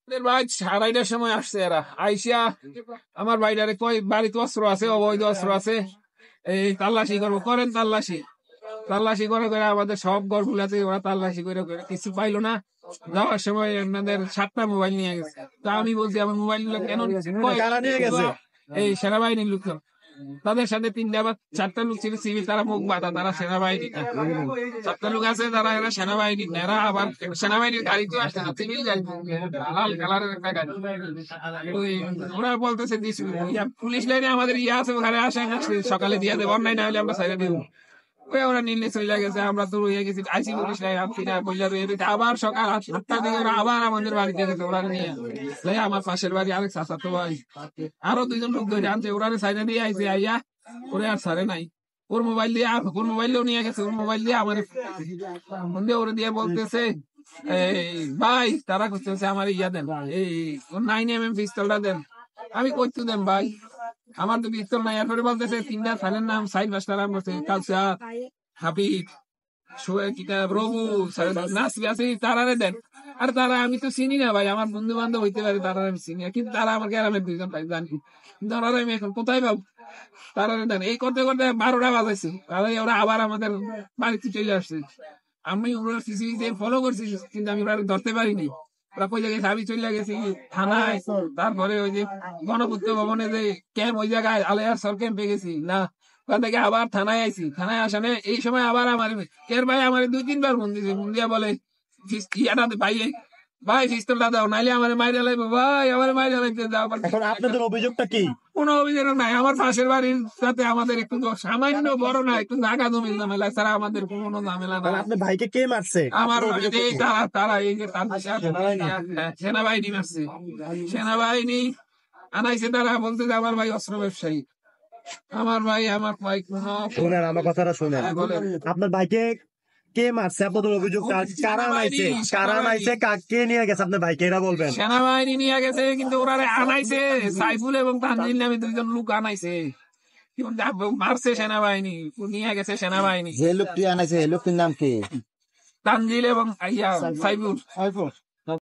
ওদের ভাই 2:30টার সময় আসছে এরা আইসা আমার ভাইটারে কই বাড়িতে অস্ত্র আছে, অবৈধ অস্ত্র আছে, এই তাল্লাশি করবো, করেন তাল্লাশি। তাল্লাশি করে করে আমাদের সব ঘর গুলাতে ওরা তাল্লাশি করে করে কিছু পাইলো না। যাওয়ার সময় আপনাদের 7টা মোবাইল নিয়ে গেছে। তা আমি বলছি আমার মোবাইল গুলো কেন নিয়েছে? কারা নিয়ে গেছে? এই সেনাবাহিনীর লোক। তাদের সাথে 3টা বা 4টা লোক ছিল সিভিল, তারা মুখ বাঁধা, তারা সেনাবাহিনী না। 4টা লোক আছে, তারা এরা সেনাবাহিনী না। এরা আবার সেনাবাহিনীর গাড়িতে আসছে না, সিভিল গাড়ি, লাল কালারের একটা গাড়ি। ওই ওরা বলতেছে পুলিশ লাইনে আমাদের আছে, ওখানে আসে, সকালে দিয়ে দেবো, অন্যায় না হলে আমরা সাইডে দেবো। ওই ওরা নির্ণয় চলে গেছে, আমরা তো রয়ে গেছি আইসি পুলিশ লাইন, আবার সকাল 8টার দিকে ওরা আবার আমাদের বাড়িতে গেছে, ওরা নিয়ে আমার পাশের বাড়ি আরেক চাচাতো ভাই আরো 2জন লোক ধরে আনছে, ওরা সাইডে দিয়ে আইসে, আইয়া ওরে আর সারে নাই। ওর মোবাইল দিয়ে, ওর মোবাইলেও নিয়ে গেছে, ওর মোবাইল দিয়ে আমার ফোন দিয়ে ওরে দিয়ে বলতেছে, এই ভাই তারা করতেছে আমার ইয়া দেন, এই 9mm পিস্তলটা দেন। আমি করতে দেন ভাই, আমার তো পিস্তল নাই। এরপরে বলতেছে 3টা ফাইলের নাম সাইড বাস্টার নাম বলছে কালচার হাবিব প্রভু নাসবি আছে, তারারে দেন। আর তারা আমি তো চিনি না ভাই, আমার বন্ধু বান্ধব হইতে পারে, তারা আমি চিনি না, কিন্তু তারা আমার গ্রামের 2জন ভাই জানি, তারা আমি এখন কোথায় পাবো? তারারে দেন। এই করতে করতে 12টা বাজাইছে, ওরা আবার আমাদের বাড়িতে চলে আসছে। আমি ওরা সিসিটিভিতে ফলো করছি, কিন্তু আমি ওরা ধরতে পারিনি। ওরা কই জায়গায় আমি চলে গেছি থানায়, তারপরে ওই যে গণপূর্ত ভবনে যে ক্যাম্প, ওই জায়গায় আলিয়ার সর ক্যাম্পে গেছি না, ওখান থেকে আবার থানায় আইছি। থানায় আসানে এই সময় আবার আমার এর ভাই আমার 2-3বার ফোন দিয়েছে, ফোন দিয়া বলে ইয়াটা ভাই ভাই পিস্তলটা দাও, নাইলে আমার মাইরে লাইবো, ভাই আমার মাইরে লাইতে দাও। এখন আপনাদের অভিযোগটা কি? কোনো অভিযোগ নাই, আমার পাশের বাড়ির সাথে আমাদের একটু সামান্য বড় না, একটু জায়গা জমির ঝামেলা ছাড়া আমাদের কোনো ঝামেলা না। আপনার ভাইকে কে মারছে? আমার তারা এই যে সেনাবাহিনী মারছে, সেনাবাহিনী আনাইছে। তারা বলতে যে আমার ভাই অস্ত্র ব্যবসায়ী, আমার ভাই শুনেন আমার কথাটা শুনেন। আপনার ভাইকে কে মারছে? আপনাদের অভিযোগটা কারা আনাইছে? কারা আনাইছে? কে নিয়ে গেছে আপনার ভাইকে, এরা বলবেন। সেনাবাহিনী নিয়ে গেছে, কিন্তু ওরা আনাইছে সাইফুল এবং তানজিল নামে 2জন লোক আনাইছে, মারছে সেনাবাহিনী, নিয়ে গেছে সেনাবাহিনী। যে লোকটি আনাইছে, লোকটির নাম কি? তানজিল এবং সাইফুল।